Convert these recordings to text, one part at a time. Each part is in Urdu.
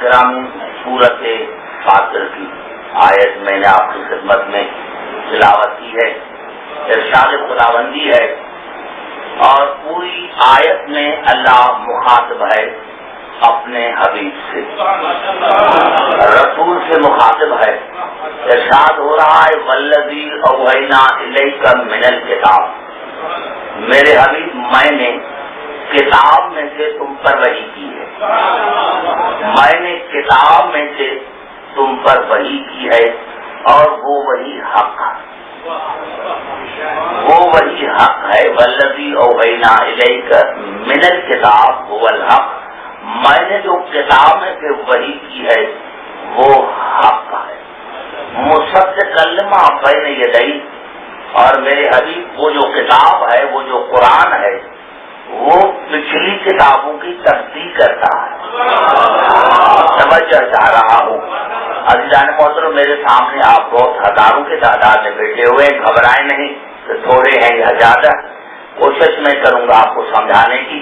گرامی، سورت فاطر کی آیت میں نے آپ کی خدمت میں تلاوت کی ہے، ارشاد خداوندی ہے، اور پوری آیت میں اللہ مخاطب ہے اپنے حبیب سے، رسول سے مخاطب ہے۔ ارشاد ہو رہا ہے والذی اوحینا الیک من الکتاب، میرے حبیب میں نے کتاب میں سے تم پر وحی کی ہے، میں نے کتاب میں سے تم پر وحی کی ہے، اور وہ وہی حق ہے، وہ وہی حق ہے۔ والذی اوحینا الیک من الکتاب هو الحق، میں نے جو کتاب میں سے وحی کی ہے وہ حق ہے۔ مصدقا لما بین یدیہ، اور میرے حبیب وہ جو کتاب ہے، وہ جو قرآن ہے، وہ پچھلی کتابوں کی تصدیق کرتا ہے۔ سمجھ چاہ رہا ہوں عزیزان محترم، میرے سامنے آپ بہت ہزاروں کے تعداد میں بیٹھے ہوئے، گھبرائیں نہیں کہ تھوڑے ہیں یا زیادہ، کوشش میں کروں گا آپ کو سمجھانے کی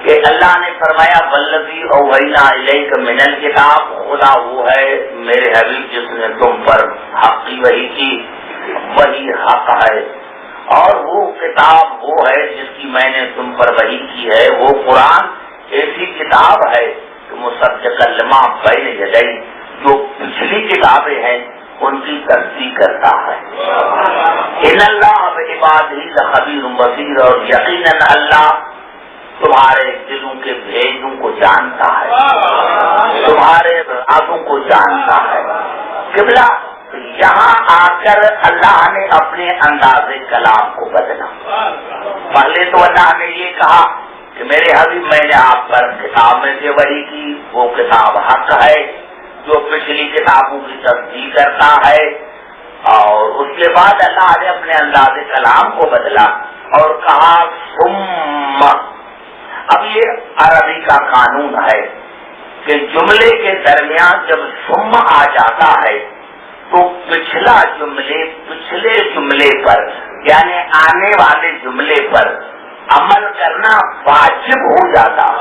کہ اللہ نے فرمایا والذی اوحینا الیک من الکتاب، خدا وہ ہے میرے حبیب جس نے تم پر حق کی وحی کی، وہی حق ہے، اور وہ کتاب وہ ہے جس کی میں نے تم پر وحی کی ہے، وہ قرآن ایسی کتاب ہے کہ مصدقا لما بین یدیہ، جو پچھلی کتابیں ہیں ان کی تصدیق کرتا ہے۔ ان اللہ بعبادہ لخبیر بصیر، اور یقیناً اللہ تمہارے دلوں کے بھیجوں کو جانتا ہے، تمہارے رازوں کو جانتا ہے۔ قبلہ یہاں آ کر اللہ نے اپنے انداز کلام کو بدلا۔ پہلے تو اللہ نے یہ کہا کہ میرے حبیب میں نے آپ پر کتاب میں سے وحی کی، وہ کتاب حق ہے جو پچھلی کتابوں کی تصدیق کرتا ہے، اور اس کے بعد اللہ نے اپنے انداز کلام کو بدلا اور کہا ثم۔ اب یہ عربی کا قانون ہے کہ جملے کے درمیان جب ثم آ جاتا ہے تو پچھلے جملے پر یعنی آنے والے جملے پر عمل کرنا واجب ہو جاتا ہے۔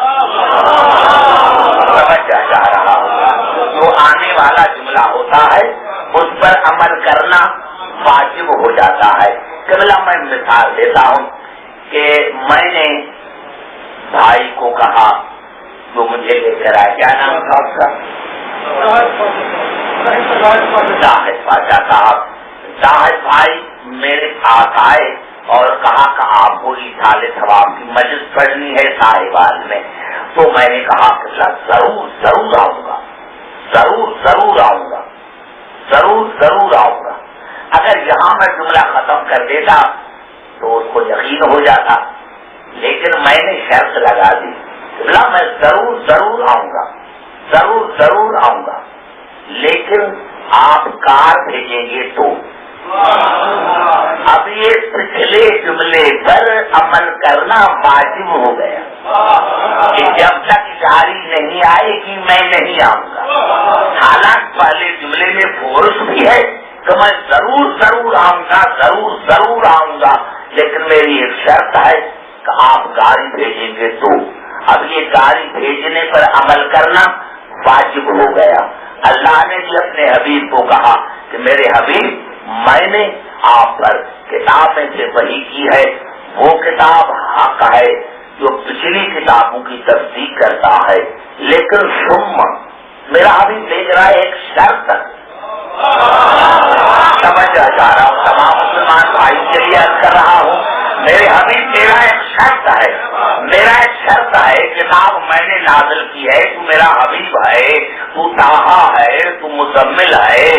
سمجھا جا رہا ہوگا، جو آنے والا جملہ ہوتا ہے اس پر عمل کرنا واجب ہو جاتا ہے۔ قبلہ میں مثال دیتا ہوں کہ میں نے بھائی کو کہا جو مجھے لے کر آئے، کیا نام تھا اس کا؟ جاہد پاشا صاحب۔ جاہد بھائی میرے ساتھ آئے اور کہا کہ آپ کو ایصال ثواب کی مجلس پڑھنی ہے صاحبان میں، تو میں نے کہا کہ ضرور ضرور آؤں گا، ضرور ضرور آؤں گا، ضرور ضرور آؤں گا۔ اگر یہاں میں جملہ ختم کر دیتا تو اس کو یقین ہو جاتا، لیکن میں نے شرط لگا دی میں ضرور ضرور آؤں گا، ضرور ضرور آؤں گا، لیکن آپ کار بھیجیں گے تو۔ اب یہ پچھلے جملے پر عمل کرنا واجب ہو گیا کہ جب تک جاری نہیں آئے گی میں نہیں آؤں گا۔ حالانکہ پہلے جملے میں فورس بھی ہے کہ میں ضرور ضرور آؤں گا، ضرور ضرور آؤں گا، لیکن میری ایک شرط ہے کہ آپ گاڑی بھیجیں گے تو۔ اب یہ گاڑی بھیجنے پر عمل کرنا واجب ہو گیا۔ اللہ نے بھی اپنے حبیب کو کہا کہ میرے حبیب میں نے آپ پر کتاب میں سے وحی کی ہے، وہ کتاب حق ہے جو پچھلی کتابوں کی تصدیق کرتا ہے، لیکن ثم میرا حبیب بھیج رہا ہے ایک شرط۔ سمجھ جا رہا ہوں، تمام مسلمان بھائی کے لیے عرض کر رہا ہوں، میرے حبیب میرا ایک شرط ہے، میرا ایک شرط ہے، کتاب میں نے نازل کی ہے، تو میرا حبیب ہے، تو طٰہٰ ہے، تو مزمل ہے،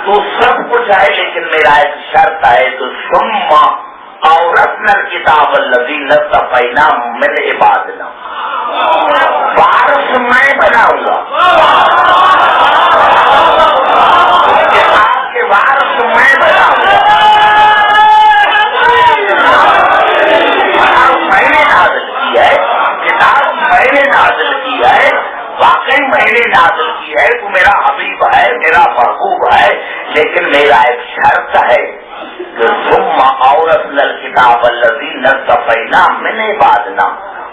تو سب کچھ ہے، لیکن میرا ایک شرط ہے تو ثم اورثنا الکتاب الذین اصطفینا من عبادنا، وارث میں بناؤں گا، کتاب کے وارث میں بناؤں گا۔ میں نے نازل کی ہے کتاب، میں نے نازل کی ہے، واقعی میں نے نازل کی ہے، تو میرا حبیب ہے، میرا محبوب ہے، لیکن میرا ایک شرط ہے کہ ثم اورثنا الکتاب الذین اصطفینا من عبادنا،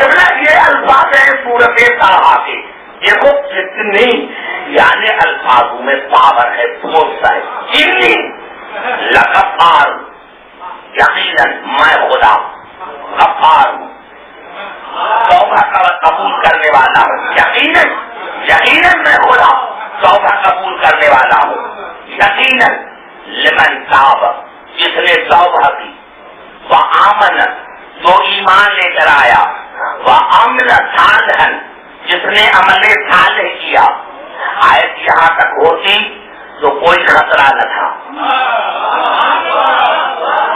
یہ الفاظ ہیں سورت طٰہٰ کے. دیکھو کتنی یعنی الفاظوں میں پاور ہے، فورس ہے. انی لغفار، یقیناً میں خدا غفار ہوں، توبہ کا قبول کرنے والا ہوں. یقیناً میں خدا توبہ قبول کرنے والا ہوں. یقیناً لمن تاب، جس نے توبہ کی، وآمن، جو ایمان لے کر آیا، وعمل صالحا، جس نے عمل صالح کیا. آیت یہاں تک ہوتی تو کوئی خطرہ نہ تھا.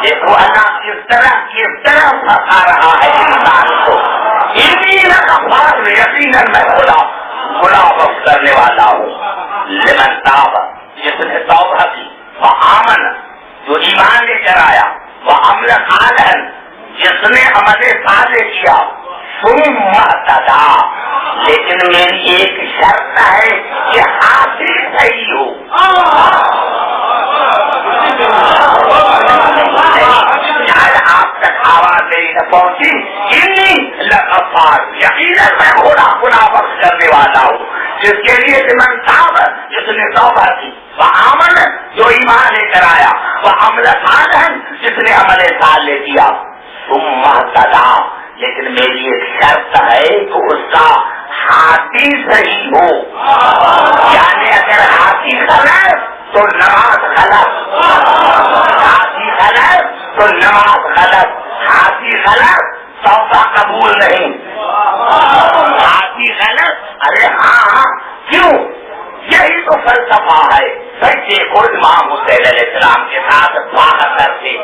دیکھو اللہ کس طرح پھنسا رہا ہے انسان کو. یقیناً میں خدا گناہ بخش کرنے والا ہوں. لمن تاب، جس نے توبہ کی، وآمن، جو ایمان لے کر آیا، وعمل صالحا، جس نے عمل صالح کیا، ثم اہتدی، لیکن میری ایک شرط ہے کہ حاصل صحیح ہو. شاید آپ تک آواز میری نہ پہنچی. انی لغفار، یقیناً میں خدا گناہ بخش کرنے والا ہوں. جس کے لیے لمن تاب، جس نے توبہ کی، وآمن، جو ایمان لے کر آیا، وعمل صالحا، جس نے عمل صالح کیا، ثم اہتدی، لیکن میری ایک شرط ہے کہ اس کا ہاتھی صحیح ہو. یعنی اگر ہاتھی غلط تو نماز غلط، ہاتھی غلط تو نماز غلط، ہاتھی غلط توبہ قبول نہیں. ہاتھی غلط، ارے ہاں کیوں؟ یہی تو فلسفہ ہے. بچے کو امام حسین علیہ السلام کے ساتھ باہر سے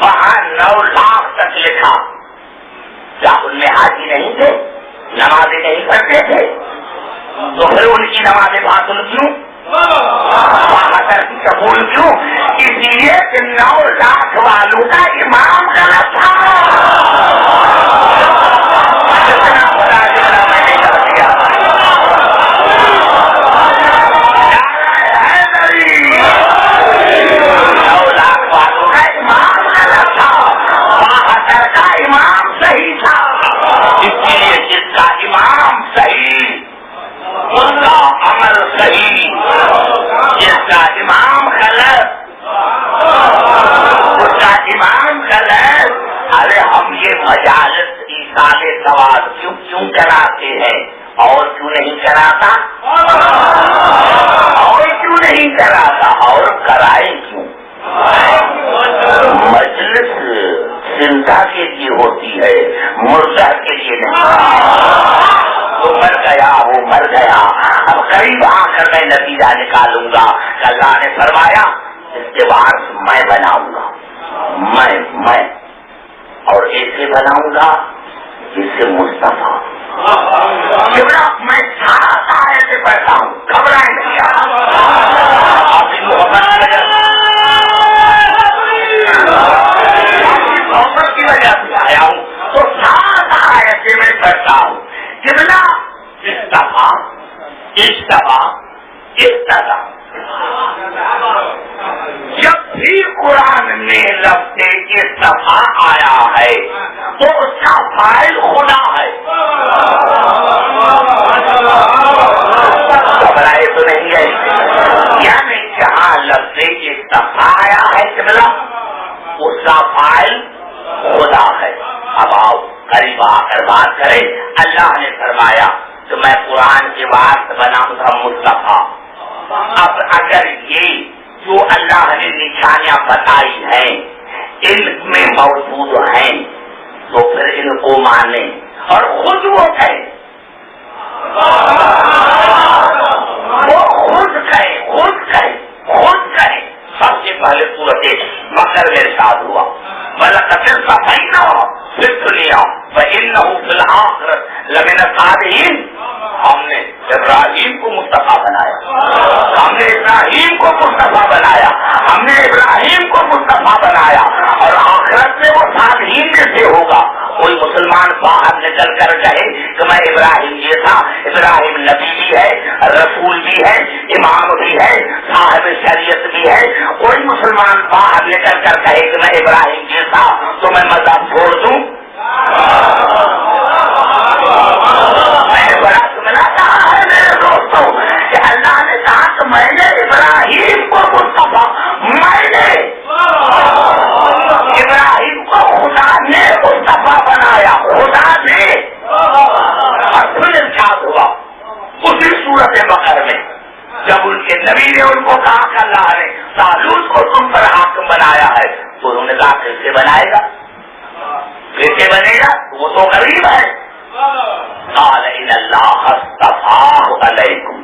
وہاں 9 لاکھ تک لکھا. کیا ان میں حاجی نہیں تھے؟ نمازیں نہیں پڑھتے تھے؟ تو پھر ان کی نمازیں باطل کیوں؟ بہتر کی قبول کیوں؟ اس لیے کہ 9 لاکھ والوں کا امام غلط تھا. جتنا بڑا میں نے کر دیا. 9 لاکھ والوں کا امام غلط تھا، 72 کا امام صحیح تھا. اس لیے جس کا امام صحیح اس کا عمل صحیح، جس کا امام غلط اس کا امام غلط. ارے ہم یہ مجالس ایصال ثواب کیوں کراتے ہیں اور کیوں نہیں کراتا؟ اور کیوں نہیں کراتا؟ اور کرائے کیوں؟ مجلس زندہ کے لیے ہوتی ہے، مردہ کے لیے نہیں. تو مر گیا وہ مر گیا. اب قریب آ کر میں نتیجہ نکالوں گا. اللہ نے فرمایا اس کے وارث میں بناؤں گا، میں اور ایسے بناؤں گا جس سے مصطفیٰ. میں سارا ایسے بیٹھا ہوں، گھبرائیں نہیں. آپ کی محبت کی وجہ سے آیا ہوں تو سارا ایسے میں بیٹھا ہوں. جملہ استفا. جب بھی قرآن میں لفظ استفا آیا ہے تو اس کا فاعل خدا ہے. گھبرائے تو نہیں ہے. یعنی جہاں لفظ استفا آیا ہے جملہ اس کا فاعل خدا ہے. اب آؤ قریب آ کر بات کریں. اللہ نے فرمایا تو میں قرآن کے وارث بناؤں گا مصطفیٰ. اب اگر یہ جو اللہ نے نشانیاں بتائی ہیں علم میں موجود ہیں تو پھر ان کو مانے اور خود وہ کہیں، خود کہیں. سب سے پہلے صورت مکر میرے ساتھ ہوا. ملکتر کا بہنا پھر دنیا فإنه فی الآخرۃ لمن الصالحین. ہم نے ابراہیم کو مصطفیٰ بنایا، ہم نے ابراہیم کو مصطفیٰ بنایا، ہم نے ابراہیم کو مصطفیٰ بنایا اور آخرت میں وہ صالحین میں سے ہوگا. کوئی مسلمان باہر نکل کر کہے کہ میں ابراہیم جیسا. ابراہیم نبی بھی ہے، رسول بھی ہے، امام بھی ہے، صاحب شریعت بھی ہے. کوئی مسلمان باہر نکل کر کہے کہ میں ابراہیم جیسا تو میں مذہب چھوڑ دوں. بنائے گا؟ کیسے بنے گا؟ وہ تو غریب ہے. قال ان اللہ اصطفاہ علیکم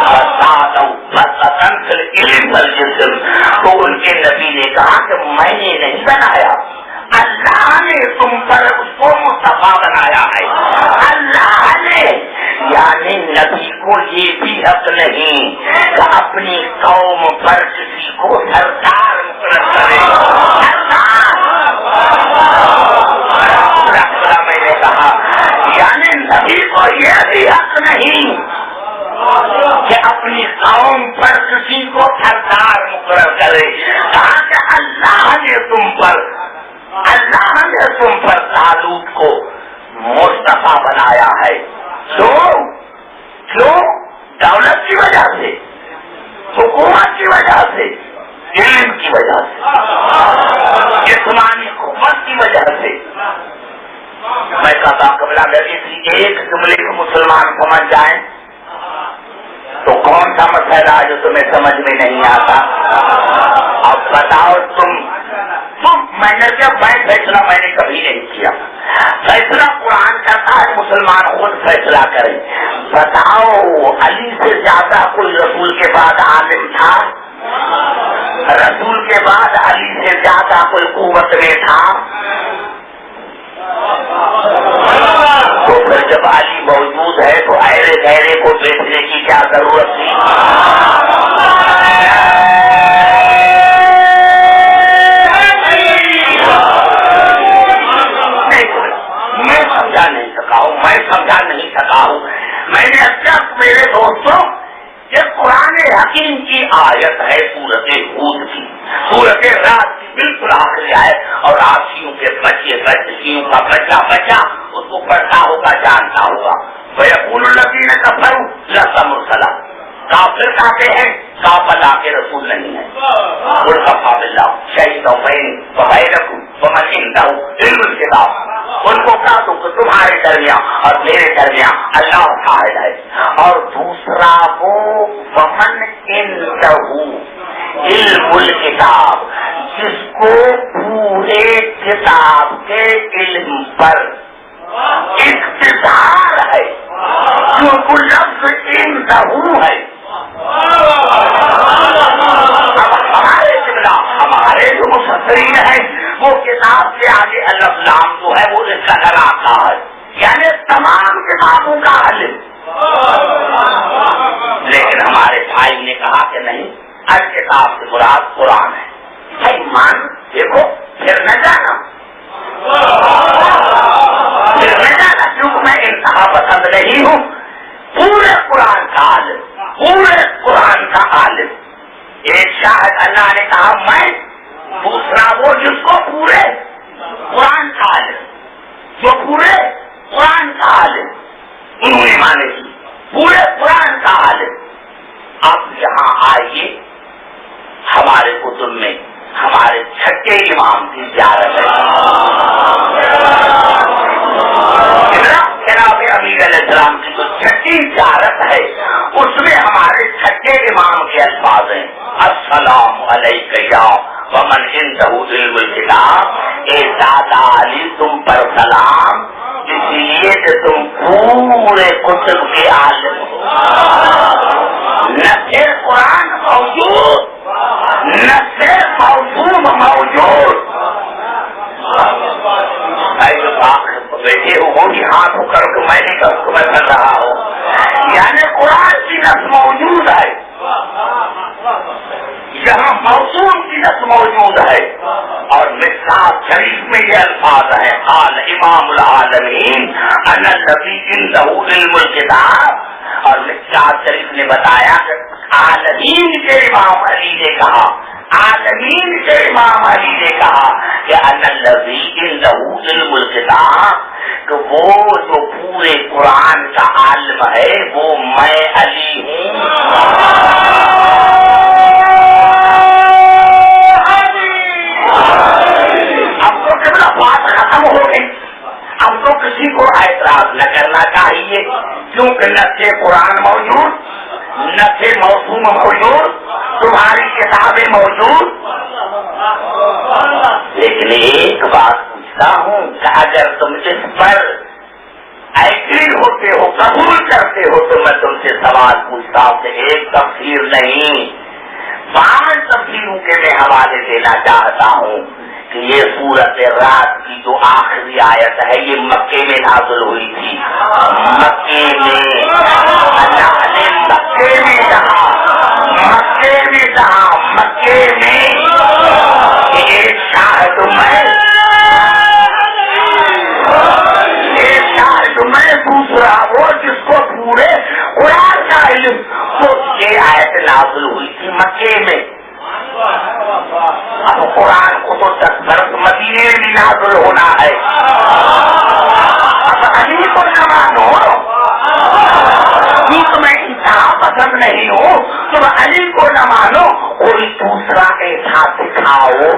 وزادہ بسطا فی العلم والجسم. تو ان کے نبی نے کہا کہ میں نے نہیں بنایا، اللہ نے تم پر اس کو مصطفیٰ بنایا ہے. اللہ نے، یعنی نبی کو یہ بھی حق نہیں کہ اپنی قوم پر کسی کو سردار مقرر کرے. میں نے کہا یعنی نبی کو یہ بھی حق نہیں کہ اپنی قوم پر کسی کو سردار مقرر کرے. کہا کہ اللہ نے تم پر طالوت کو مصطفیٰ بنایا ہے. کیوں؟ دولت کی وجہ سے، حکومت کی وجہ سے، علم کی وجہ سے، جسمانی قوت کی وجہ سے. میں کہتا قبلہ میں کسی ایک جملے کو مسلمان سمجھ جائیں تو کون سا مسئلہ جو تمہیں سمجھ میں نہیں آتا؟ اب بتاؤ تم میں نے کیا فیصلہ میں نے کبھی نہیں کیا. فیصلہ قرآن کرتا ہے، مسلمان خود فیصلہ کرے. بتاؤ علی سے زیادہ کوئی رسول کے بعد عالم تھا؟ رسول کے بعد علی سے زیادہ کوئی قوت میں تھا؟ تو پھر جب علی موجود ہے تو ایرے گہرے کو بیچنے کی کیا ضرورت تھی؟ میں سمجھا نہیں سکا ہوں. میں نے اچھا میرے دوستوں یہ قرآن حکیم کی آیت ہے سورت ہود کی، سورت رات کی بالکل آخری ہے. اور آسیوں کے بچیوں کا بچہ اس کو پڑھتا ہوگا، جانتا ہوگا. وَيَقُولُ الَّذِينَ كَفَرُوا لَسْتَ مُرْسَلًا. کافر کہتے ہیں آپ اللہ کے رسول نہیں ہے. وَكَفَىٰ بِاللَّهِ شَهِيدًا بَيْنَكُمْ وَمَنْ عِندَهُ عِلْمُ الْكِتَابِ. ان کو کہا دو کہ تمہارے درمیان اور میرے درمیان اللہ شاہد ہے. اور دوسرا وہ وَمَنْ عِندَهُ عِلْمُ الْكِتَابِ، جس کو پورے کتاب کے علم پر اقتدار ہے، جو لفظ عِندَهُ ہے. ہمارے جو مفسرین ہیں وہ کتاب کے آگے الف لام جو ہے وہ اس کا آتا ہے، یعنی تمام کتابوں کا علم. لیکن ہمارے بھائی نے کہا کہ نہیں، الکتاب سے مراد قرآن ہے. بھائی مان دیکھو پھر نہ جانا کیونکہ میں انتہا پسند نہیں ہوں. پورے قرآن کا عالم، پورے قرآن کا عالم. ایک شاہد اللہ نے کہا میں، دوسرا وہ جس کو پورے قرآن کا عالم، جو پورے قرآن کا عالم. انہوں نے مانے کی پورے قرآن کا عالم. اب یہاں آئیے، ہمارے کتب میں ہمارے چھٹے امام کی زیارت ہے. جناب امیر علیہ السلام کی جو چھٹی زیارت ہے اس میں ہمارے چھٹے امام کے الفاظ ہیں السلام علیکم یا ومن عنده علم الکتاب. اے دادا علی تم پر سلام، اس لیے کہ تم پورے کتب کے عالم ہو. نہ صرف قرآن موجود، نہ صرف موضوع موجود. بیٹھے ہو ہاتھ کر کے میں نہیں کر رہا ہوں، یعنی قرآن کی نص موجود ہے، یہاں موضوع کی نص موجود ہے. اور مصحف شریف میں یہ الفاظ ہیں قال امام العالمین انا الذی عنده علم الکتاب. اور مصحف شریف نے بتایا کہ عالمین کے امام علی نے کہا، عالمین کے امام علی نے کہا کہ انا الذی عنده علم الکتاب، کہ وہ جو پورے قرآن کا عالم ہے وہ میں علی ہوں. اب تو کتنا بات ختم ہو گئی. اب تو کسی کو اعتراض نہ کرنا چاہیے، کیونکہ نہ تھے قرآن موجود، نہ تھے موضوع موجود، تمہاری کتابیں موجود. لیکن ایک بات پوچھتا ہوں کہ اگر تم اس پر ایگری ہوتے ہو، قبول کرتے ہو، تو میں تم سے سوال پوچھتا ہوں کہ ایک تفسیر نہیں 5 تفسیروں کے میں حوالے دینا چاہتا ہوں کہ یہ سورت رات کی جو آخری آیت ہے یہ مکے میں نازل ہوئی تھی. مکے میں اللہ نے مکے میں کہا کہ ایک شاہد میں دوسرا وہ جس کو پورے قرآن کا علم، تو یہ آیت نازل ہوئی تھی مکے میں. اب قرآن کو تو 10 برس مدینے میں نازل ہونا ہے. اب علی کو نہ مانو، تمہیں انتہا پسند نہیں ہو، تم علی کو نہ مانو، کوئی دوسرا ایسا دکھاؤ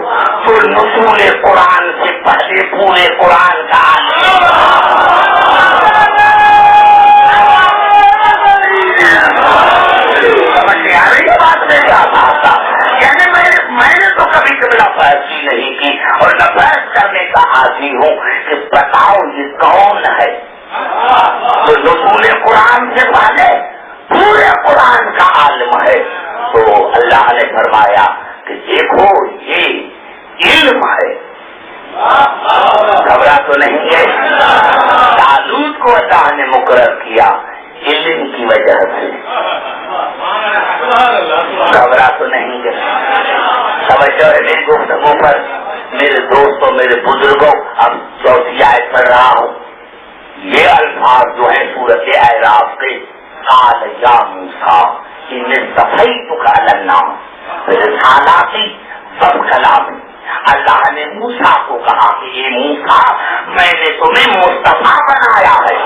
تو نزول قرآن سے پہلے پورے قرآن کا سمجھ میں آ رہی ہے بات میں کیا بات تھا. یعنی میں نے تو کبھی قبلہ بحث ہی نہیں کی اور نہ بحث کرنے کا عادی ہوں کہ بتاؤ یہ کون ہے جو نزول قرآن سے پہلے پورے قرآن کا عالم ہے. تو اللہ نے فرمایا کہ دیکھو یہ علم ہے. گھبرا تو نہیں ہے. طالوت کو اللہ نے مقرر کیا علم کی وجہ سے. گھبرا تو نہیں ہے. توجہ ہے میری گفتگو پر. میرے دوستوں، میرے بزرگوں، اب 4 آیت پڑھ رہا ہوں. یہ الفاظ جو ہیں سورت اعراف کے، قال یا موسیٰ انی اصطفیتک علی الناس برسالاتی وبکلامی. اللہ نے موسیٰ کو کہا کہ اے موسیٰ میں نے تمہیں مصطفیٰ بنایا ہے.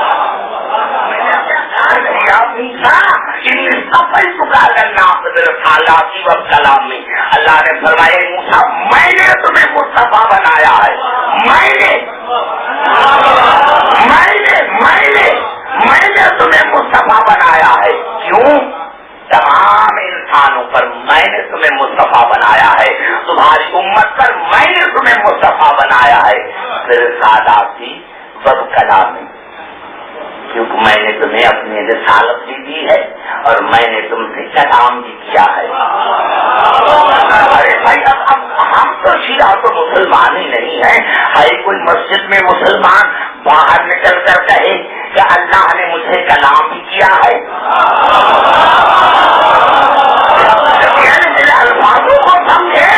یا موسیٰ انی اصطفیتک علی الناس برسالاتی وبکلامی. اللہ نے فرمایا موسیٰ میں نے تمہیں مصطفیٰ بنایا ہے. میں نے تمہیں مصطفیٰ بنایا ہے. کیوں؟ تمام انسانوں پر میں نے تمہیں مصطفیٰ بنایا ہے. تمہاری امت پر میں نے تمہیں مصطفیٰ بنایا ہے. پھر ساداتی وبکلامی، کیونکہ میں نے تمہیں اپنی رسالت بھی دی ہے اور میں نے تم سے کلام بھی کیا ہے. ارے بھائی اب ہم تو شیعہ تو مسلمان ہی نہیں ہیں. ہے کوئی مسجد میں مسلمان باہر نکل کر کہے کہ اللہ نے مجھے کلام بھی کیا ہے؟ میرے الفاظوں کو سمجھے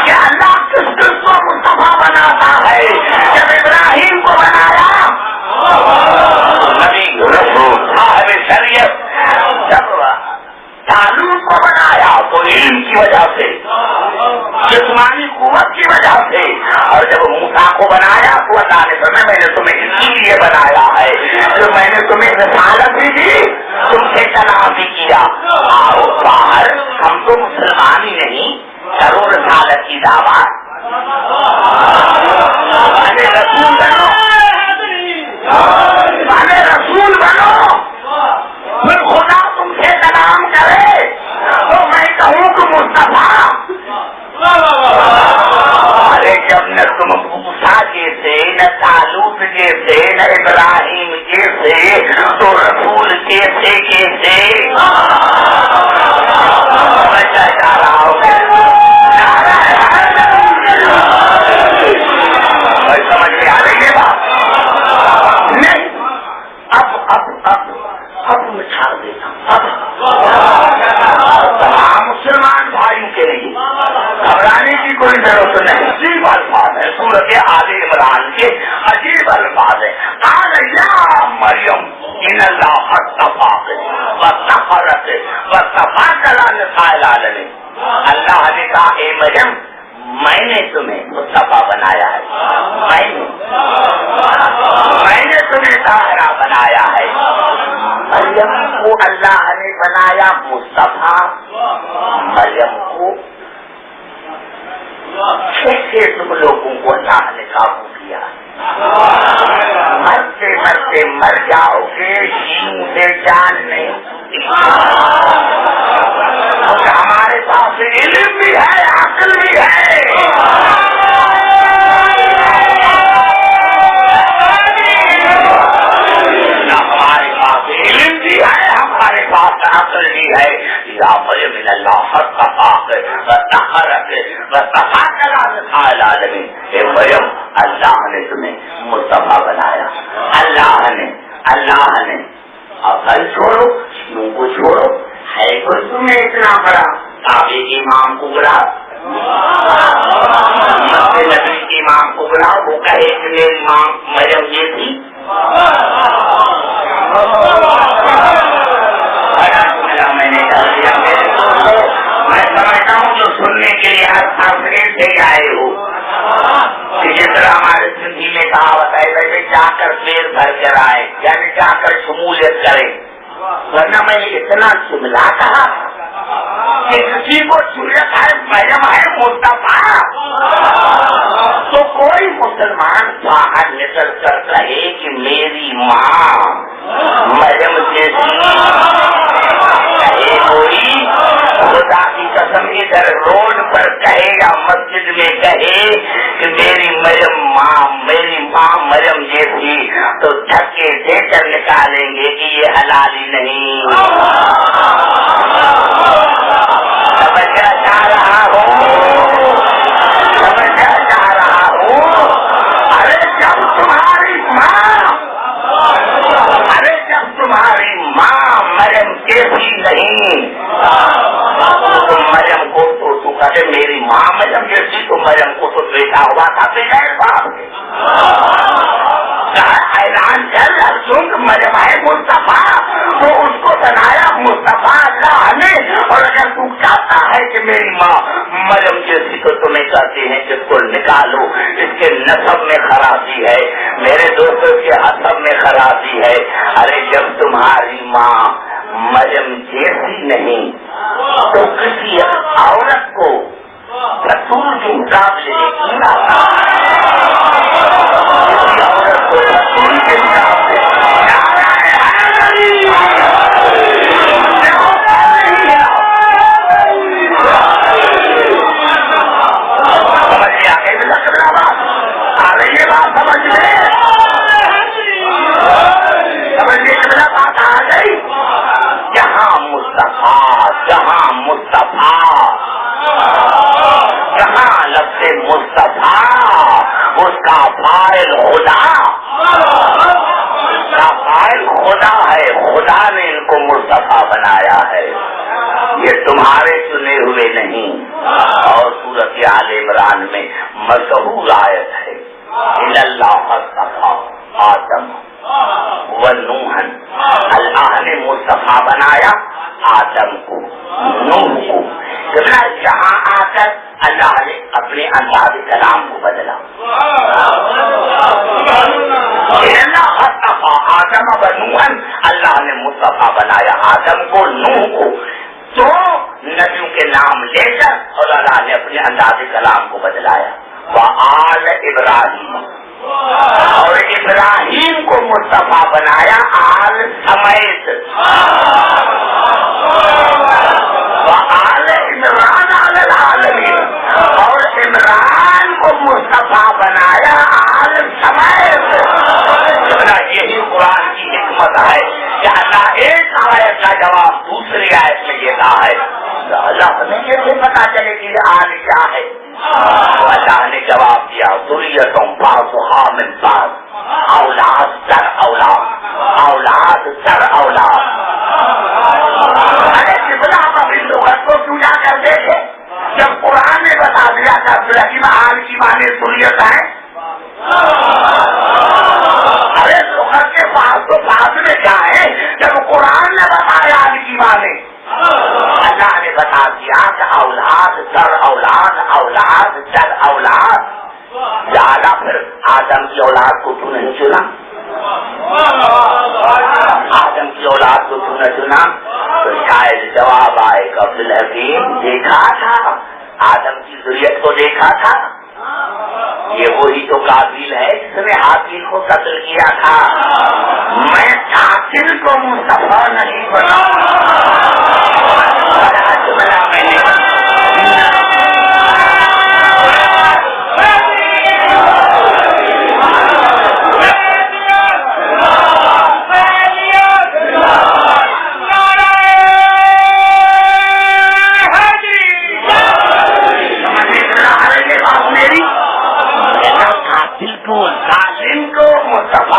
کہ اللہ کس کس کو مصطفیٰ بناتا ہے. جب ابراہیم کو بنایا نبی رسول صاحب شریعت، جب طالوت کو بنایا تو علم کی وجہ سے، جسمانی قوت کی وجہ سے، اور جب موسیٰ کو بنایا تو اللہ نے فرمایا میں نے تمہیں اسی لیے بنایا ہے جو میں نے تمہیں رسالت بھی دی، تم سے کلام بھی کیا. آؤ باہر، ہم تو مسلمان ہی نہیں، کرو رسالت کی دعوت. رسول بنو، رسول بنو. پھر خدا تم سے کلام کرے تو میں کہوں کہ مصطفیٰ. ارے جب نہ تم موسیٰ جیسے، نہ طالوت جیسے، نہ ابراہیم جیسے، تو رسول کیسے بچا جا رہا ہو. سمجھ میں آ رہی ہے بات؟ نہیں. اب میں چھاڑ دیتا ہوں. تمام مسلمان بھائیوں کے لیے گھبرانے کی کوئی ضرورت نہیں. عجیب الفاظ ہے سورت آل عمران کے، عجیب الفاظ ہے. قال یا مریم ان اللہ اصطفاک وطہرک واصطفاک علی نساء العالمین. اللہ نے کہا اے مریم میں نے تمہیں مصطفیٰ بنایا ہے. میں نے تمہیں طاہرہ بنایا ہے. مریم کو اللہ نے بنایا مصطفیٰ. مریم کو کیسے تم لوگوں کو اللہ نے قابو کیا؟ مرتے مرتے مر جاؤ گے، شیوں سے جان نہیں. ہمارے پاس علم بھی ہے، عقل بھی ہے. من اللہ العالمین. اے مریم اللہ نے تمہیں مصطفیٰ بنایا. اللہ نے عقل چھوڑو، منہ کو چھوڑو، ہے کوئی تمہیں اتنا بڑا کعبے کے امام کو بلا، مسجد نبی کے امام کو بلا، وہ کہے کہ میری ماں مریم یہ تھی. میں نے کہہ دیا میں سمجھتا ہوں جو سننے کے لیے ہر فاصلے سے آئے ہو، جس طرح ہمارے زندگی میں کہاوت ہے ویسے جا کر پیر بھر کر آئے، یعنی جا کر شمولیت کرے. ورنہ میں نے اتنا شملا کہا کہ کسی کو سورت ہے مریم ہے مصطفیٰ، تو کوئی مسلمان باہر نکل کر کہے کہ میری ماں مریم جیسی، کہے کوئی خدا کی قسم ادھر روڈ پر کہے یا مسجد میں کہے کہ میری ماں مریم جیسی، تو دھکے دے کر نکالیں گے کہ یہ حلال ہی نہیں. سمجھنا چاہ رہا ہوں. ارے جب تمہاری ماں مریم جیسی نہیں، تو مریم کو تو کہے میری ماں مریم جیسی، تو مریم کو تو بیٹا ہوا تھا اعلان کر سن مریم ہے مصطفیٰ، تو اس کو بنایا مصطفیٰ اللہ نے. اور اگر تم چاہتا ہے کہ میری ماں مریم جیسی، تو تمہیں کہتے ہیں کہ اس کو نکالو، اس کے نسب میں خرابی ہے، میرے دوستوں کے حسب میں خرابی ہے. ارے جب تمہاری ماں مریم جیسی نہیں، تو کسی عورت کو رسول کے مقابلے کسی عورت کو رسول کے مقابلے مصطفیٰ اس کا فاعل خدا ہے. خدا نے ان کو مصطفیٰ بنایا ہے، یہ تمہارے چنے ہوئے نہیں. اور سورۃ آل عمران میں مشہور آیت ہے اللہ اصطفیٰ آدم و نوحا، اللہ نے مصطفیٰ بنایا آدم کو، نوح کو. یہاں آ کر اللہ نے اپنے انداز کلام کو بدلا. آدم و نوحا، اللہ نے مصطفیٰ بنایا آدم کو، نوح کو. تو نبیوں کے نام لے کر اور اللہ نے اپنے انداز کلام کو بدلایا. وآل ابراہیم، اور ابراہیم کو مصطفیٰ بنایا آل سمیت. وآل عمران علی العالمین، اور عمران کو مصطفیٰ بنایا آل سمیت. یہی قرآن کی حکمت ہے کہ اللہ ایک آیت کا جواب دوسری آیت میں دیتا ہے. اللہ ہمیں کیسے پتا چلے کہ آل کیا ہے؟ اللہ نے جواب دیا ذریتوں بعضھا من بعض، اولاد در اولاد، اولاد در اولاد. ارے کتنا اپنی لغت کو کیوں جا کر دیکھے جب قرآن نے بتا دیا کہ عبدالحکیم آل کی معنی ذریت ہے. ارے لغت کے پاس تو بعد میں کیا ہے جب قرآن نے بتایا آل کی معنی. اللہ نے بتا دیا کہ اولاد در اولاد، اولاد در اولاد. زیادہ پھر آدم کی اولاد کو تو نہیں چنا، آدم کی اولاد کو تو نہ چنا. تو شاید جواب آئے کہ عبدالحکیم دیکھا تھا آدم کی ذریت کو، دیکھا تھا یہ وہی تو قابل ہے جس نے حاکم کو قتل کیا تھا. میں قاتل کو مصطفیٰ نہیں بنا.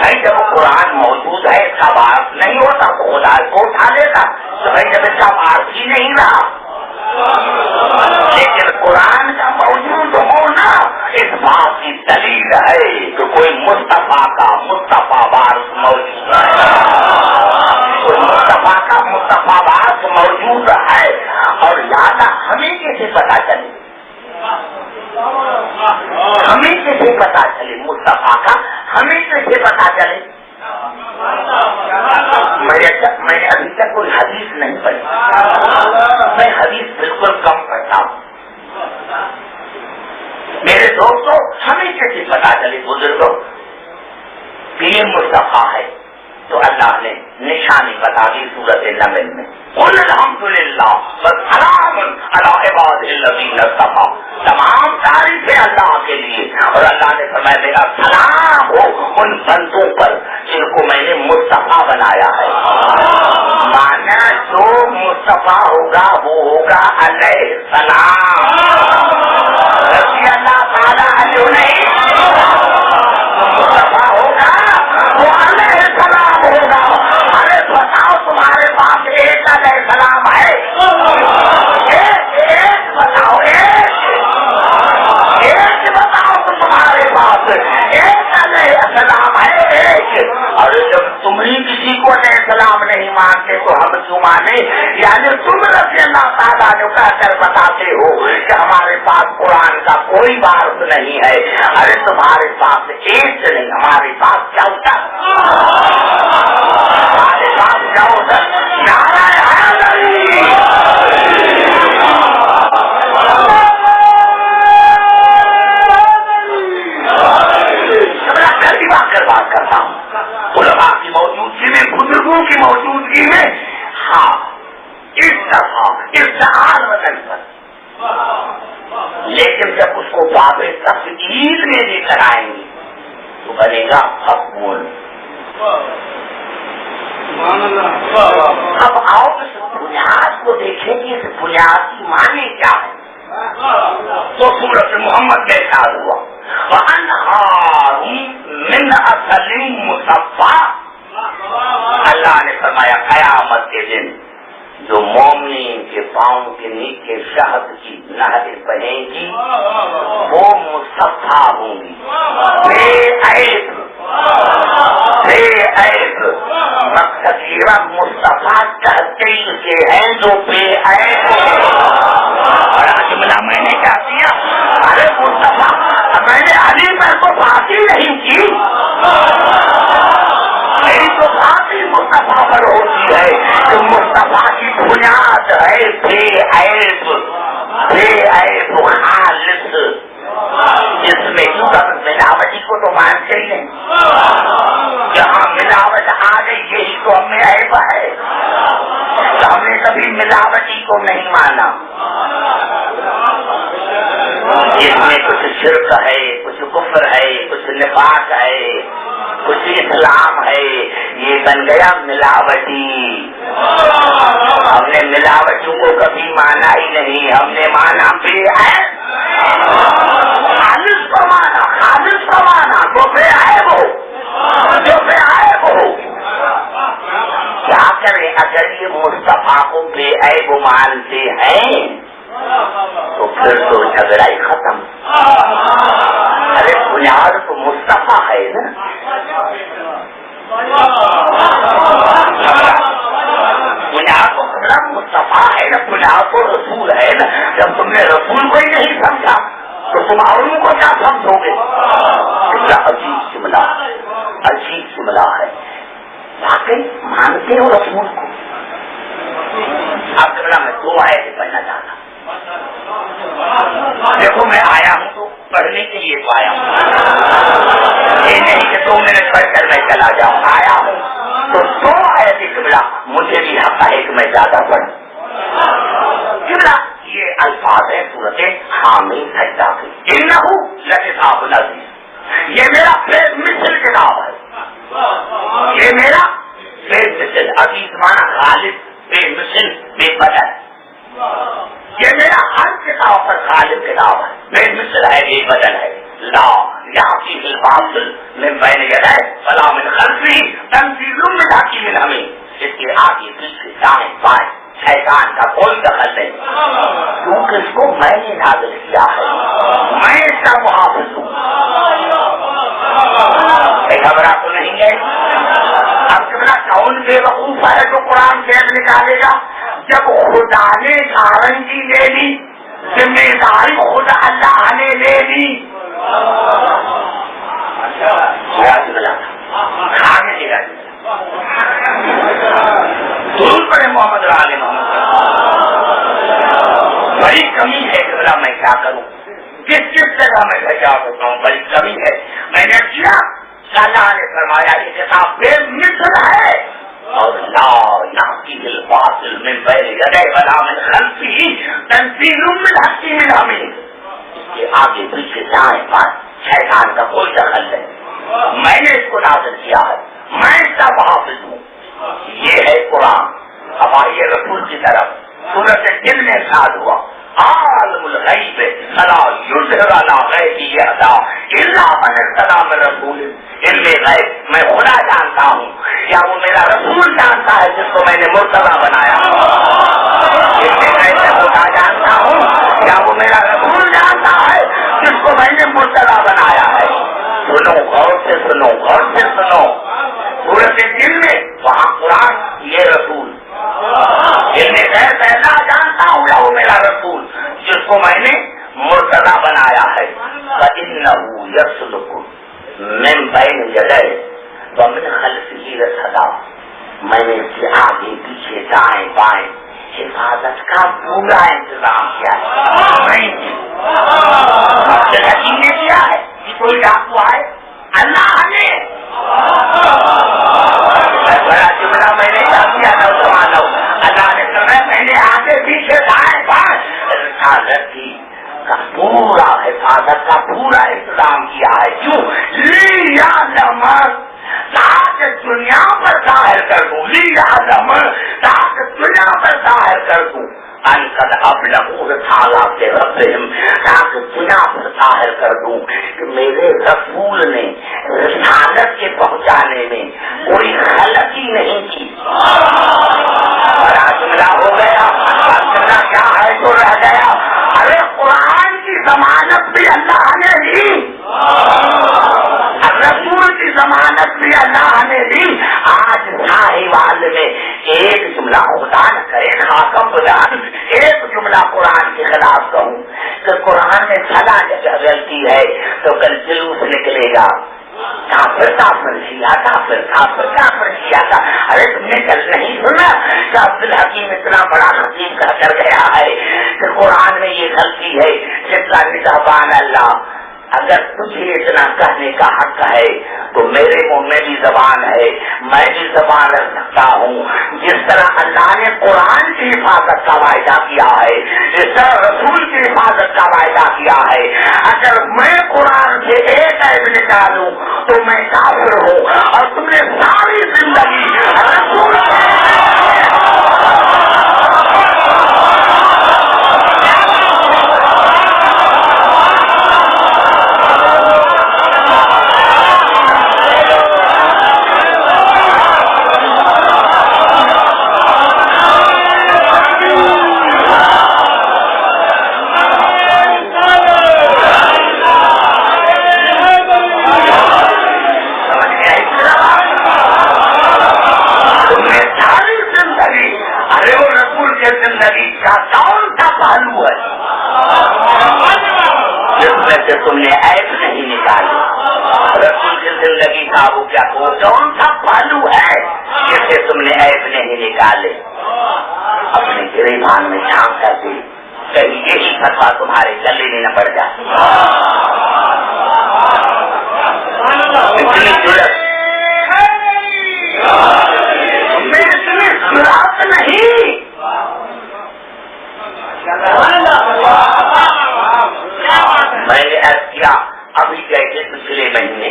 بھائی جب قرآن موجود ہے اس کا وارث نہیں ہوتا تو خدا اس کو اٹھا لیتا. تو بھائی جب اس کا وارث ہی نہیں رہا, لیکن قرآن کا موجود ہونا اس بات کی دلیل ہے کہ کوئی مصطفیٰ کا مصطفیٰ وارث موجود ہے, کوئی مصطفیٰ کا مصطفیٰ وارث موجود ہے. اور یاد ہمیں کیسے پتا چلے, ہمیں کیسے پتا چلے مصطفیٰ کا, ہمیں کیسے پتا چلے؟ میں نے ابھی تک کوئی حدیث نہیں پڑھی, میں حدیث بالکل کم پڑھتا ہوں. میرے دوستوں ہمیں کیسے پتا چلے بزرگوں کہ یہ مصطفیٰ ہے؟ تو اللہ نے نشانی بتا دی سورۃ نمل میں, قل الحمدللہ والسلام علی عبادہ الذین اصطفیٰ. تمام تعریفیں اللہ کے لیے, اور اللہ نے فرمایا میرا سلام ہو ان بندوں پر جن کو میں نے مصطفیٰ بنایا ہے. مانا جو مصطفیٰ ہوگا وہ ہوگا علیہ السلام رضی اللہ تعالیٰ عنہ, نہیں مصطفیٰ ہوگا وہ علیہ السلام ہوگا. ارے بتاؤ تمہارے پاس ایک علیہ السلام ہے؟ ایک بتاؤ, ایک بتاؤ تو تمہارے پاس ایک علیہ السلام ہے, ایک. اور جب تم ہی کسی کو علیہ السلام نہیں مانتے تو ہم کیوں مانے؟ یعنی تم رضی اللہ تعالیٰ نے کہہ کر بتاتے ہو کہ ہمارے پاس قرآن کا کوئی وارث نہیں ہے. ارے تمہارے پاس ایک نہیں, ہمارے پاس کیا ہوتا, ہمارے پاس کیا ہوتا. نعرہ حیدری, بات کرتا ہوں علماء کی موجودگی میں, بزرگوں کی موجودگی میں. ہاں اس دفعہ استعار وطن پر, لیکن جب اس کو باب تفصیل میں لے کر آئیں گے تو بنے گا مقبول. اب آؤ اس بنیاد کو دیکھیں کہ اس بنیاد کی معنی کیا ہے. تو سورۃ محمد کا ارشاد ہوا وَأَنْهَارٌ مِّنْ عَسَلٍ مُّصَفًّى. اللہ نے فرمایا قیامت کے دن جو مومنین کے پاؤں کے نیچے شہد کی نہریں بہیں گی وہ مصطفیٰ ہوں گی, بے عیب, بے عیب. مقصد یہ مصطفیٰ کہتے ہی سے ہیں جو بے عیب. اور جملہ میں نے کیا کیا, ارے مصطفیٰ میں نے علی پر تو بات ہی نہیں کی, میری تو بات ہی مصطفیٰ پر ہوتی ہے کہ مصطفیٰ کی بنیاد ہے بے عیب, بے عیب خالص. جس میں ملاوٹی کو تو مانتے ہی نہیں, جہاں ملاوٹ آ گئی یہی تو ہم میں عیب ہے. ہم نے کبھی ملاوٹی کو نہیں مانا. اس میں کچھ شرک ہے, کچھ کفر ہے, کچھ نفاق ہے, کچھ اسلام ہے, یہ بن گیا ملاوٹی. ہم نے ملاوٹوں کو کبھی مانا ہی نہیں, ہم نے مانا بے عیب, خالص کو مانا, خالص کو مانا, جو بے عیب ہو, جو بے عیب ہو. کیا کریں اگر یہ مصطفیٰ کو بے عیب مانتے ہیں تو پھر تو جھگڑا ہی ختم. ارے بنیاد تو مصطفیٰ ہے نا, بنیاد تو مصطفیٰ ہے نا, بنیاد تو رسول ہے نا. جب تم نے رسول کو ہی نہیں سمجھا تو تم اوروں کو کیا سمجھو گے؟ عجیب جملہ, عجیب جملہ ہے. واقعی مانتے ہو رسول کو؟ اب جملہ میں دو آیتیں پڑھنا چاہتا ہوں. دیکھو میں آیا ہوں تو پڑھنے کے لیے تو آیا ہوں, یہ نہیں کہ 2 منٹ پڑھ کر میں چلا جاؤں. آیا ہوں تو 2 آیتیں جملہ مجھے بھی حق ہے کہ میں زیادہ پڑھوں. جملہ یہ الفاظ ہے سورۃ حامیم سجدہ کی. انہ لکتاب عزیز, یہ میرا بے مثل کتاب ہے, یہ میرا بے مثل. عزیز مانا غالب, بے مثل بے بدل. یہ میرا ہر کتاب پر غالب کتاب ہے, بے مثل ہے, بے بدل ہے. لا يأتيه الباطل من بين يديه ولا من خلفه تنزيل من حكيم حميد. اس کے آگے پیچھے دائیں بائیں شیطان کا کوئی دخل نہیں، کیونکہ اس کو میں نے نازل کیا ہے، میں اس کا محافظ ہوں. گھبرا تو نہیں ہے؟ اب کتنا کون بے وقوف ہے جو قرآن سے نکالے گا؟ جب خدا نے گارنٹی لے لی، ذمہ داری خود اللہ نے لے لی، کھانے دے گا. ضرور پڑے محمد علیہ محمد. بڑی کمی ہے کہ بلا میں کیا کروں، کس جگہ میں بچا سکتا ہوں، بڑی کمی ہے. میں نے کیا، اللہ نے فرمایا یہ کتاب بے مثل ہے اور لا یأتیہ الباطل من بین یدیہ ولا من خلفہ تنزیل من حکیم حمید. اس کے آگے پیچھے دائیں بائیں شیطان کا کوئی دخل نہیں، میں نے اس کو نازل کیا ہے، میں اس کا محافظ ہوں. یہ ہے قرآن. اب آئیے رسول کی طرف. سورۃ جن میں ارشاد ہوا عالم الغیب فلا یظہر علی غیبہ احدا الا من ارتضی من رسول. علم غیب میں خدا جانتا ہوں یا وہ میرا رسول جانتا ہے جس کو میں نے مرتضی بنایا. علم غیب میں خدا جانتا ہوں یا وہ میرا رسول جانتا ہے جس کو میں نے مرتضی بنایا ہے. سنو، غور سے سنو، غور سے سنو. سورۃ جن میں وہاں قرآن یہ رسول، علم غیب میں اللہ جانتا ہوں یا وہ میرا رسول جس کو میں نے مرتضی بنایا ہے. فإنه يسلك من بین یدیہ ومن خلفہ رصدا. میں نے اس کے آگے پیچھے دائیں بائیں حفاظت کا پورا انتظام کیا ہے. حکیم نے کیا ہے کہ کوئی ڈاکو آئے؟ اللہ نے بڑا جملہ میں نے کیا کیا نوجوان. اللہ نے فرمایا میں نے آگے پیچھے دائیں بائیں رسالت کی پورا حفاظت کا پورا انتظام کیا ہے. کیوں؟ لیعلم تاکہ دنیا پر ظاہر کر دوں، لیعلم تاکہ دنیا پر ظاہر کر دوں ان قد ابلغوا رسالات ربہم، تاکہ دنیا پر ظاہر کر دوں کہ میرے رسول نے رسالت کے پہنچانے میں کوئی غلطی نہیں کی. بڑا جملہ ہو گیا. جملہ کیا ہے جو رہ گیا؟ ارے قرآن کی ضمانت بھی اللہ نے لی، رسول کی ضمانت بھی اللہ نے لی. آج ساہیوال میں ایک جملہ خدا نہ کرے خاکم بدان ایک جملہ قرآن کے خلاف کہوں کہ قرآن میں سدا جگہ غلطی ہے تو کل جلوس نکلے گا، کافر کافر شیعہ کافر کافر کافر شیعہ کا. ارے تم نے کل نہیں سنا کہ عبدالحکیم اتنا بڑا خطیب کر گیا ہے کہ قرآن میں یہ غلطی ہے جتنا نگہبان اللہ. اگر تجھے اتنا کہنے کا حق ہے تو میرے منہ میں بھی زبان ہے، میں بھی زبان رکھ سکتا ہوں. جس طرح اللہ نے قرآن کی حفاظت کا وعدہ کیا ہے، جس طرح رسول کی حفاظت کا وعدہ کیا ہے. اگر میں قرآن سے ایک عیب نکالوں تو میں کافر ہوں اور تم نے ساری زندگی رسول تم نے عیب نہیں نکالی. رسول کی زندگی کا وہ کیا کون سا پہلو ہے جسے تم نے عیب نہیں نکالے؟ اپنے گریبان میں جھانک کر دی کہیں یہی فتویٰ تمہارے گلے میں نہ پڑ جائے. اتنی ضرورت تمہیں اتنی ضرورت نہیں. میں نے عرض کیا ابھی گئے تھے پچھلے مہینے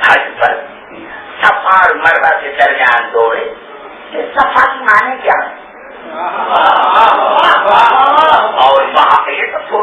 حج پر، صفا اور مروہ کے درمیان دوڑے. صفا کی معنی کیا ہے؟ اور وہاں یہ تو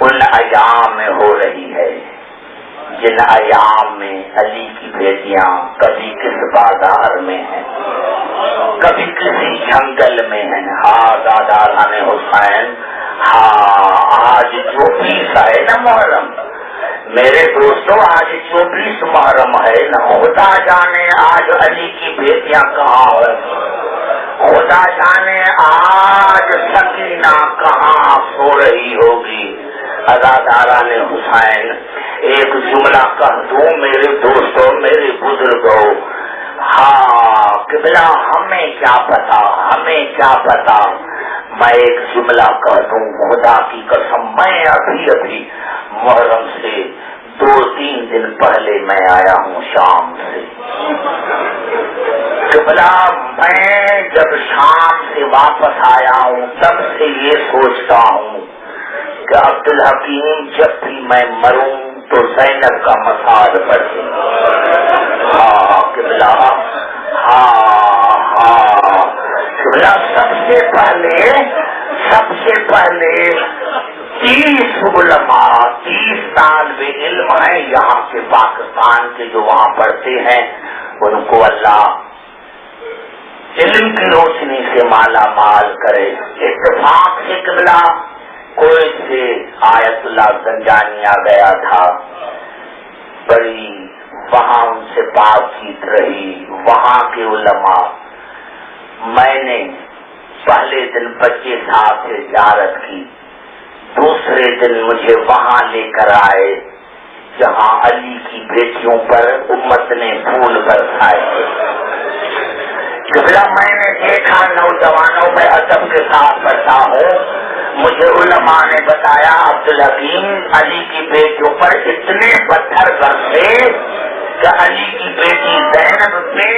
ان ایام میں ہو رہی ہے جن ایام میں علی کی بیٹیاں کبھی کس بازار میں ہیں، کبھی کسی جنگل میں ہیں۔ ہاں دادان حسین، ہاں آج 24 ہے نا محرم، میرے دوستوں آج 24 محرم ہے نا، خدا جانے آج علی کی بیٹیاں کہاں ہیں، خدا جانے آج سکینہ کہاں سو رہی ہوگی۔ ازاداران حسین، ایک جملہ کہہ دوں میرے دوستوں، میرے بزرگوں، ہاں قبلہ ہمیں کیا پتا، ہمیں کیا پتا، میں ایک جملہ کہہ دوں خدا کی قسم، میں ابھی محرم سے 2-3 دن پہلے میں آیا ہوں شام سے۔ قبلہ میں جب شام سے واپس آیا ہوں تب سے یہ سوچتا ہوں کہ عبدالحکیم جب بھی میں مروں تو زینب کا مسار بچے۔ ہاں قبلہ، ہاں قبلہ، سب سے پہلے 30 علماء، 30 طالب علم ہیں یہاں کے پاکستان کے جو وہاں پڑھتے ہیں، ان کو اللہ علم کی روشنی سے مالا مال کرے۔ اتفاق سے قبلہ کویت سے آیت اللہ زنجانی آ گیا تھا، بڑی وہاں ان سے بات چیت رہی، وہاں کے علماء، میں نے پہلے دن بچے صاحب سے زیارت کی، دوسرے دن مجھے وہاں لے کر آئے جہاں علی کی بیٹیوں پر امت نے پھول برسائے۔ قبلہ میں نے دیکھا نوجوانوں میں ادب کے ساتھ پڑھتا ہوں، مجھے علماء نے بتایا عبدالحکیم علی کی بیٹیوں پر اتنے پتھر برسے کہ علی کی بیٹی زینب پہ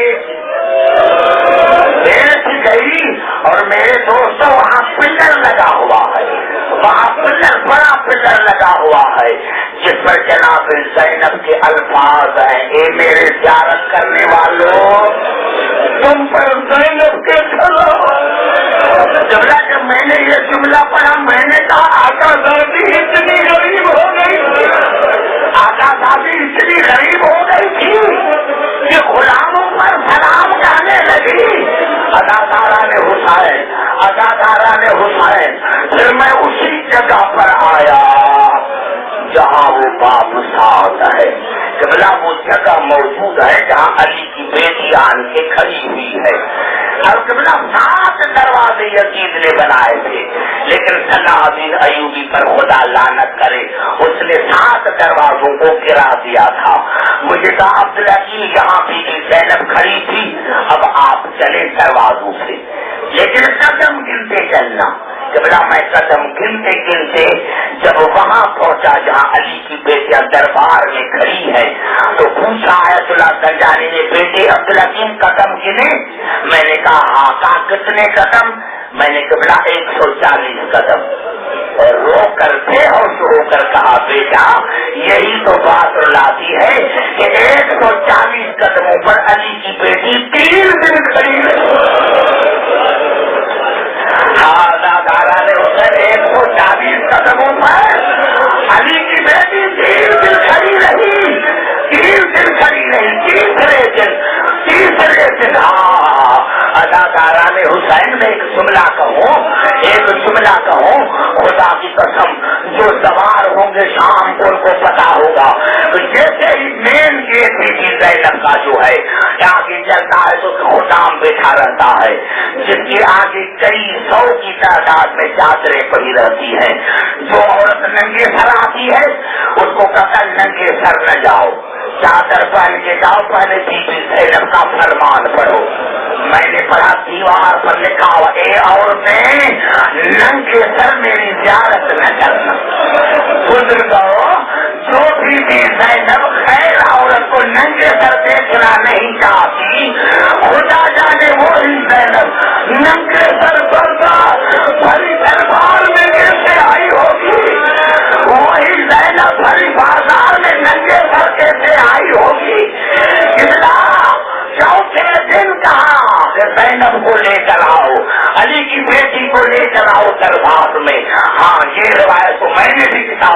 بیٹھ گئی، اور میرے دوستوں وہاں پلر لگا ہوا ہے، وہاں پلر، بڑا پلر لگا ہوا ہے جس پر جناب زینب کے الفاظ ہیں، اے میرے زیارت کرنے والوں تم پر زینب کے جب میں نے یہ جملہ پڑھا میں نے کہا آقا زادی اتنی غریب ہو گئی تھی، آقا زادی اتنی غریب ہو گئی تھی کہ غلاموں پر سلام کہنے لگی۔ اداکاران حسین، پھر میں اسی جگہ پر آیا جہاں وہ باب ساتھ ہے، قبلہ وہ جگہ موجود ہے جہاں علی کی بیٹی آن کے کھڑی ہوئی ہے، اور قبلہ 7 دروازے یزید نے بنائے تھے، لیکن صلاح الدین ایوبی پر خدا لعنت کرے اس نے 7 دروازوں کو گرا دیا تھا۔ مجھے کہا عبدالحکیم یہاں بھی زینب کھڑی تھی، اب آپ چلے دروازوں سے، لیکن قدم گنتے چلنا۔ قبلہ میں قدم گنتے گنتے جب وہاں پہنچا جہاں علی کی بیٹیاں دربار میں کھڑی ہے تو پوچھا آیت اللہ زنجانی نے، بیٹے عبدالحکیم قدم گنے؟ میں نے کہا ہاں۔ کہا کتنے قدم؟ میں نے قبلہ 140 قدم، اور رو کر بے ہوش ہو کر کہا بیٹا یہی تو بات رلاتی ہے کہ 140 قدموں پر علی کی بیٹی 3 دن کھڑی رہی۔ اداکاران حسین 140 قدموں پر علی کی بیٹی 3 دن کھڑی رہی، 3 دن کھڑی رہی، تیسرے دن ہاں اداکاران حسین میں ایک جملہ کہوں خدا کی قسم، جو سوار ہوں گے شام کو ان کو پتا ہوگا، جیسے ہی مین گیٹ بھی زینب کا جو ہے آگے چلتا ہے تو خدام بیٹھا رہتا ہے جس کے آگے کئی 100 کی تعداد میں چادریں پڑی رہتی ہیں، جو عورت ننگے سر آتی ہے اس کو کہتا ننگے سر نہ جاؤ، چادر پہن کے جاؤ، پہلے بی بی زینب کا فرمان پڑھو۔ میں نے پڑھا دیوار پر لکھا ہوا اے عورتیں ننگے سر میری زیارت نہ کرنا۔ بزرگوں جو بی بی زینب خیر عورت کو ننگے سر دیکھنا نہیں چاہتی، خدا جانے وہی زینب ننگے سر بھری دربار میں کیسے آئی ہوگی، وہی زینب بھری بازار میں ننگے سر کیسے آئی ہوگی۔ چوتھے دن کہا کہ زینب کو لے کر آؤ، علی کی بیٹی کو لے کر آؤ دربار میں۔ ہاں یہ روایت تو میں نے بھی کتاب